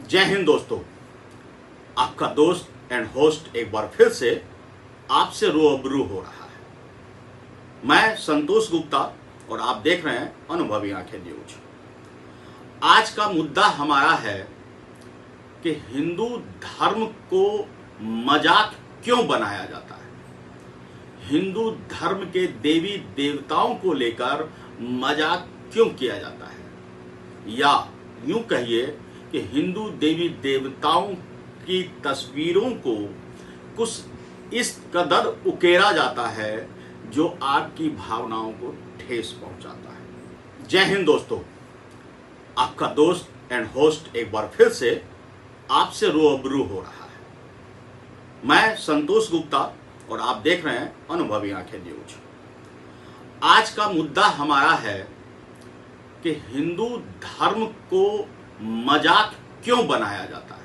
जय हिंद दोस्तों। आपका दोस्त एंड होस्ट एक बार फिर से आपसे रूबरू हो रहा है। मैं संतोष गुप्ता और आप देख रहे हैं अनुभवी आंखें न्यूज। आज का मुद्दा हमारा है कि हिंदू धर्म को मजाक क्यों बनाया जाता है। हिंदू धर्म के देवी देवताओं को लेकर मजाक क्यों किया जाता है, या यूं कहिए कि हिंदू देवी देवताओं की तस्वीरों को कुछ इस कदर उकेरा जाता है जो आपकी भावनाओं को ठेस पहुंचाता है। जय हिंद दोस्तों। आपका दोस्त एंड होस्ट एक बार फिर से आपसे रूबरू हो रहा है। मैं संतोष गुप्ता और आप देख रहे हैं अनुभवी आंखें न्यूज। आज का मुद्दा हमारा है कि हिंदू धर्म को मजाक क्यों बनाया जाता है।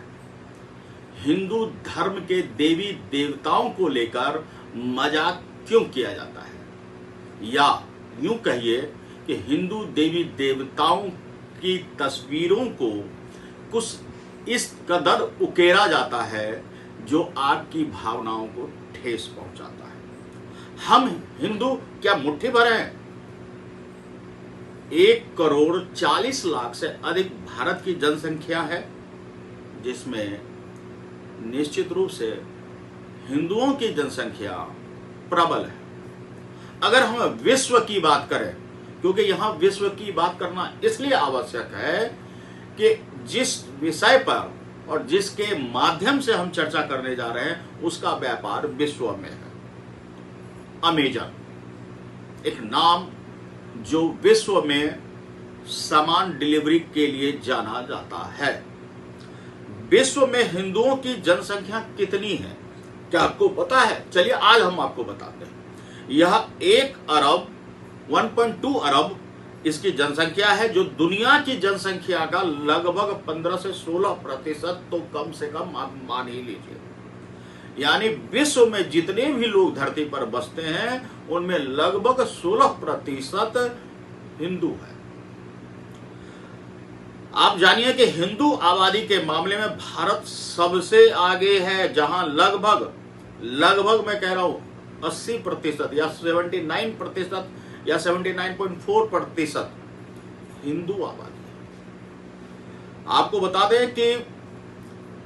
हिंदू धर्म के देवी देवताओं को लेकर मजाक क्यों किया जाता है, या यूं कहिए कि हिंदू देवी देवताओं की तस्वीरों को कुछ इस कदर उकेरा जाता है जो आपकी भावनाओं को ठेस पहुंचाता है। हम हिंदू क्या मुट्ठी भर हैं? 1,40,00,000 से अधिक भारत की जनसंख्या है, जिसमें निश्चित रूप से हिंदुओं की जनसंख्या प्रबल है। अगर हम विश्व की बात करें, क्योंकि यहां विश्व की बात करना इसलिए आवश्यक है कि जिस विषय पर और जिसके माध्यम से हम चर्चा करने जा रहे हैं उसका व्यापार विश्व में है। अमेजन एक नाम जो विश्व में सामान डिलीवरी के लिए जाना जाता है। विश्व में हिंदुओं की जनसंख्या कितनी है, क्या आपको पता है? चलिए आज हम आपको बताते हैं। यह 1.2 अरब इसकी जनसंख्या है, जो दुनिया की जनसंख्या का लगभग 15 से 16% तो कम से कम आप मान ही लीजिए। यानी विश्व में जितने भी लोग धरती पर बसते हैं उनमें लगभग 16% हिंदू है। आप जानिए कि हिंदू आबादी के मामले में भारत सबसे आगे है, जहां लगभग मैं कह रहा हूं 80% या 79% या 79.4% हिंदू आबादी है। आपको बता दें कि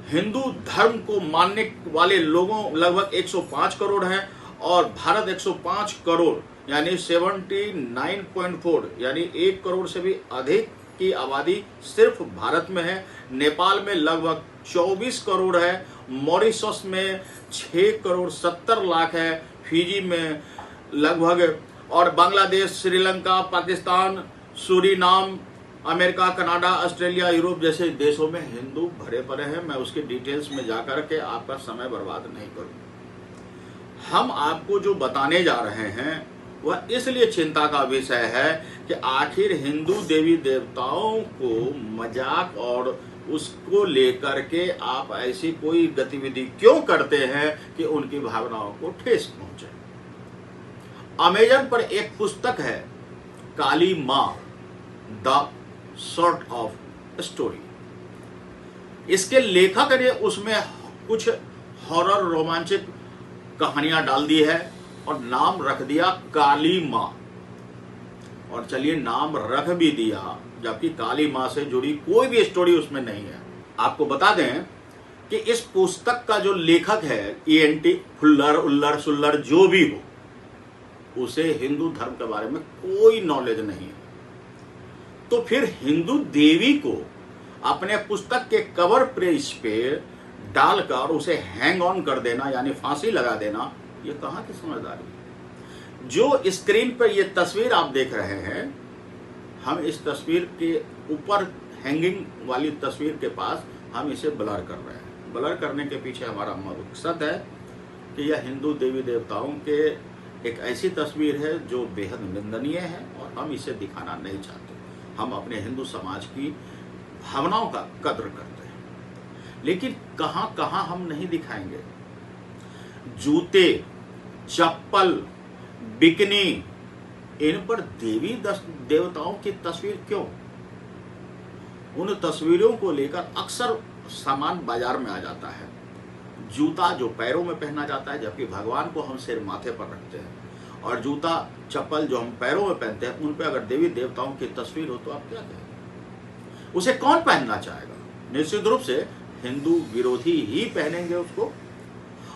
हिंदू धर्म को मानने वाले लोगों लगभग 105 करोड़ हैं और भारत 105 करोड़ यानी 79.4 यानी 1 करोड़ से भी अधिक की आबादी सिर्फ भारत में है। नेपाल में लगभग 24 करोड़ है, मॉरिशस में 6 करोड़ 70 लाख है, फिजी में लगभग, और Bangladesh, Sri Lanka, Pakistan, Suriname, America, Canada, Australia, Europe जैसे देशों में हिंदू भरे पड़े हैं। मैं उसके डिटेल्स में जाकर के आपका समय बर्बाद नहीं करूं। हम आपको जो बताने जा रहे हैं वह इसलिए चिंता का विषय है कि आखिर हिंदू देवी देवताओं को मजाक और उसको लेकर के आप ऐसी कोई गतिविधि क्यों करते हैं कि उनकी भावनाओं को ठेस पहुंचे। अमेजन पर एक पुस्तक है, काली मां द सॉर्ट ऑफ स्टोरी। इसके लेखक ने उसमें कुछ हॉरर रोमांचक कहानियां डाल दी है और नाम रख दिया काली मां। और चलिए नाम रख भी दिया, जबकि काली मां से जुड़ी कोई भी स्टोरी उसमें नहीं है। आपको बता दें कि इस पुस्तक का जो लेखक है ENT फुल्लर उल्लर सुल्लर जो भी हो, उसे हिंदू धर्म के बारे में कोई नॉलेज नहीं है। तो फिर हिंदू देवी को अपने पुस्तक के कवर पेज पे डालकर उसे हैंग ऑन कर देना यानी फांसी लगा देना, ये कहां की समझदारी है। जो स्क्रीन पर ये तस्वीर आप देख रहे हैं, हम इस तस्वीर के ऊपर हैंगिंग वाली तस्वीर के पास हम इसे ब्लर कर रहे हैं। ब्लर करने के पीछे हमारा मकसद है कि यह हिंदू देवी देवताओं के एक ऐसी तस्वीर है जो बेहद निंदनीय है और हम इसे दिखाना नहीं चाहते। हम अपने हिंदू समाज की भावनाओं का कद्र करते हैं, लेकिन कहां कहां हम नहीं दिखाएंगे। जूते, चप्पल, बिकनी, इन पर देवी देवताओं की तस्वीर क्यों? उन तस्वीरों को लेकर अक्सर सामान बाजार में आ जाता है। जूता जो पैरों में पहना जाता है, जबकि भगवान को हम सिर माथे पर रखते हैं, और जूता चप्पल जो हम पैरों में पहनते हैं, उन पे अगर देवी देवताओं की तस्वीर हो तो आप क्या कहेंगे? उसे कौन पहनना चाहेगा? निश्चित रूप से हिंदू विरोधी ही पहनेंगे उसको।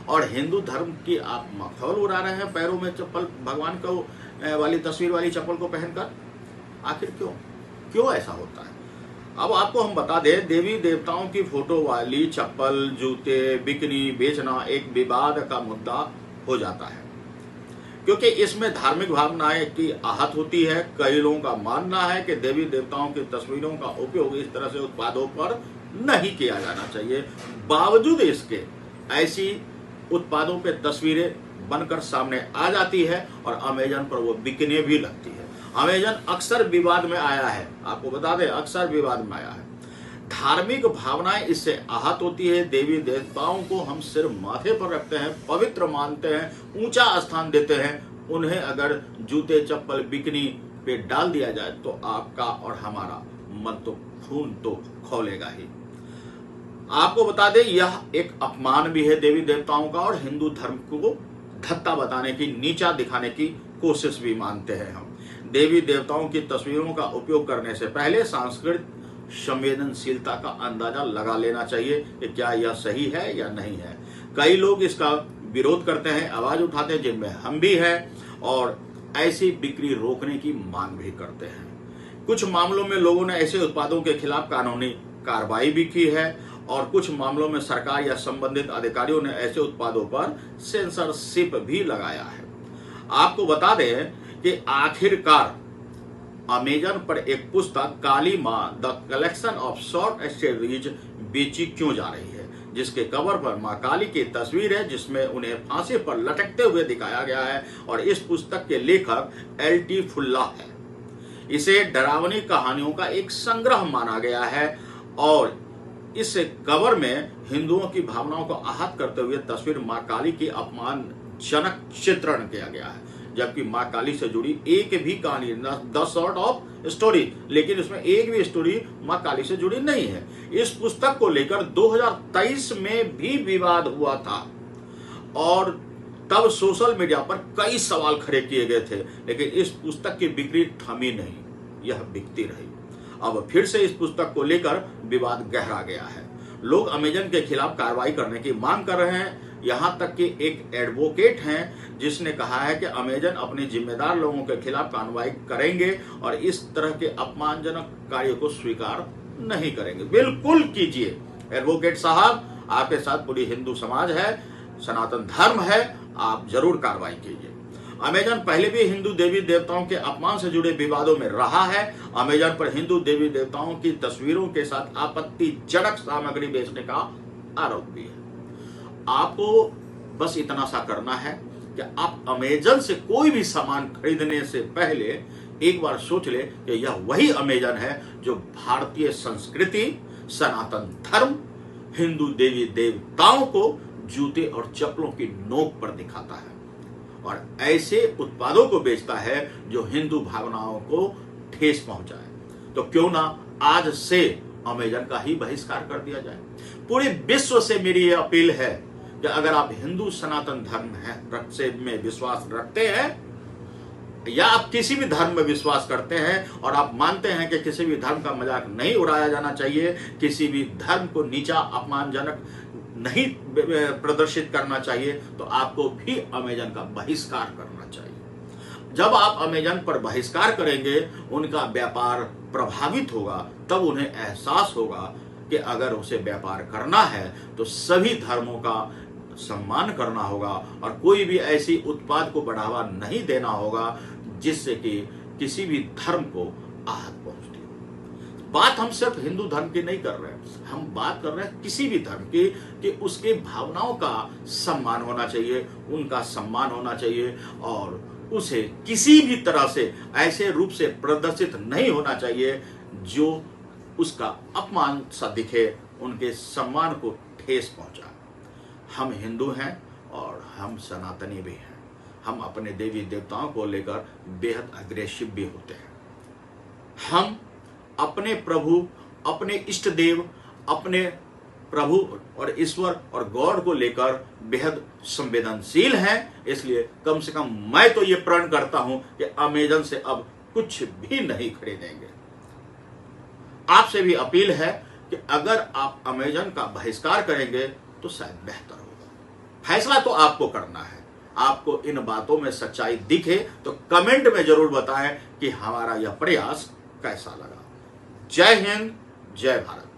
और हिंदू धर्म की आप मखौल उड़ा रहे हैं पैरों में चप्पल, भगवान को वाली तस्वीर वाली चप्पल को पहनकर। आखिर क्यों ऐसा होता है? अब आपको हम बता दें, देवी देवताओं की फोटो वाली चप्पल, जूते, बिकनी बेचना एक विवाद का मुद्दा हो जाता है, क्योंकि इसमें धार्मिक भावनाएं की आहत होती है। कई लोगों का मानना है कि देवी देवताओं की तस्वीरों का उपयोग इस तरह से उत्पादों पर नहीं किया जाना चाहिए। बावजूद इसके ऐसी उत्पादों पे तस्वीरें बनकर सामने आ जाती है और अमेजन पर वो बिकने भी लगती है। अमेजन अक्सर विवाद में आया है, आपको बता दें, अक्सर विवाद में आया है। धार्मिक भावनाएं इससे आहत होती है। देवी देवताओं को हम सिर माथे पर रखते हैं, पवित्र मानते हैं, ऊंचा स्थान देते हैं। उन्हें अगर जूते चप्पल बिकनी पे डाल दिया जाए तो आपका और हमारा मन तो खून तो खौलेगा ही। आपको बता दें, यह एक अपमान भी है देवी देवताओं का, और हिंदू धर्म को धत्ता बताने की, नीचा दिखाने की कोशिश भी मानते हैं हम। देवी देवताओं की तस्वीरों का उपयोग करने से पहले सांस्कृतिक संवेदनशीलता का अंदाजा लगा लेना चाहिए कि क्या यह सही है या नहीं है। कई लोग इसका विरोध करते हैं, आवाज उठाते हैं, जिनमें हम भी हैं, और ऐसी बिक्री रोकने की मांग भी करते हैं। कुछ मामलों में लोगों ने ऐसे उत्पादों के खिलाफ कानूनी कार्रवाई भी की है, और कुछ मामलों में सरकार या संबंधित अधिकारियों ने ऐसे उत्पादों पर सेंसरशिप भी लगाया है। आपको बता दें कि आखिरकार अमेजन पर एक पुस्तक काली मां the collection of short stories बेची क्यों जा रही है, जिसके कवर पर मां काली की तस्वीर है, जिसमें उन्हें फांसी पर लटकते हुए दिखाया गया है, और इस पुस्तक के लेखक LT फुल्ला है। इसे डरावनी कहानियों का एक संग्रह माना गया है, और इस कवर में हिंदुओं की भावनाओं को आहत करते हुए तस्वीर मां काली की अपमानजनक चित्रण किया गया है, जबकि मां काली से जुड़ी एक भी कहानी, द सॉर्ट ऑफ स्टोरी, लेकिन उसमें एक भी स्टोरी मां काली से जुड़ी नहीं है। इस पुस्तक को लेकर 2023 में भी विवाद हुआ था, और तब सोशल मीडिया पर कई सवाल खड़े किए गए थे, लेकिन इस पुस्तक की बिक्री थमी नहीं, यह बिकती रही। अब फिर से इस पुस्तक को लेकर विवाद गहरा गया है। लोग अमेजन के खिलाफ कार्रवाई करने की मांग कर रहे हैं। यहां तक कि एक एडवोकेट हैं जिसने कहा है कि अमेजन अपने जिम्मेदार लोगों के खिलाफ कार्रवाई करेंगे और इस तरह के अपमानजनक कार्य को स्वीकार नहीं करेंगे। बिल्कुल कीजिए एडवोकेट साहब, आपके साथ पूरी हिंदू समाज है, सनातन धर्म है, आप जरूर कार्रवाई कीजिए। अमेजन पहले भी हिंदू देवी देवताओं के अपमान से जुड़े विवादों में रहा है। अमेजन पर हिंदू देवी देवताओं की तस्वीरों के साथ आपत्तिजनक सामग्री बेचने का आरोप भी है। आपको बस इतना सा करना है कि आप अमेजन से कोई भी सामान खरीदने से पहले एक बार सोच ले कि यह वही अमेजन है जो भारतीय संस्कृति, सनातन धर्म, हिंदू देवी देवताओं को जूते और चप्पलों की नोक पर दिखाता है, और ऐसे उत्पादों को बेचता है जो हिंदू भावनाओं को ठेस पहुंचाए। तो क्यों ना आज से अमेजन का ही बहिष्कार कर दिया जाए। पूरे विश्व से मेरी यह अपील है कि अगर आप हिंदू सनातन धर्म है में विश्वास रखते हैं, या आप किसी भी धर्म में विश्वास करते हैं और आप मानते हैं कि किसी भी धर्म का मजाक नहीं उड़ाया जाना चाहिए, किसी भी धर्म को नीचा अपमानजनक नहीं प्रदर्शित करना चाहिए, तो आपको भी अमेजन का बहिष्कार करना चाहिए। जब आप अमेजन पर बहिष्कार करेंगे, उनका व्यापार प्रभावित होगा, तब उन्हें एहसास होगा कि अगर उसे व्यापार करना है तो सभी धर्मों का सम्मान करना होगा, और कोई भी ऐसी उत्पाद को बढ़ावा नहीं देना होगा जिससे कि किसी भी धर्म को आहत पहुंचती हो। बात हम सिर्फ हिंदू धर्म की नहीं कर रहे हैं, हम बात कर रहे हैं किसी भी धर्म की, कि उसके भावनाओं का सम्मान होना चाहिए, उनका सम्मान होना चाहिए, और उसे किसी भी तरह से ऐसे रूप से प्रदर्शित नहीं होना चाहिए जो उसका अपमान सा दिखे, उनके सम्मान को ठेस पहुंचा। हम हिंदू हैं और हम सनातनी भी हैं। हम अपने देवी देवताओं को लेकर बेहद अग्रेसिव भी होते हैं। हम अपने प्रभु अपने इष्ट देव, अपने प्रभु और ईश्वर और गॉड को लेकर बेहद संवेदनशील हैं। इसलिए कम से कम मैं तो ये प्रण करता हूं कि अमेजन से अब कुछ भी नहीं खरीदेंगे। आपसे भी अपील है कि अगर आप अमेजन का बहिष्कार करेंगे तो शायद बेहतर होगा। फैसला तो आपको करना है। आपको इन बातों में सच्चाई दिखे तो कमेंट में जरूर बताएं कि हमारा यह प्रयास कैसा लगा। जय हिंद, जय भारत।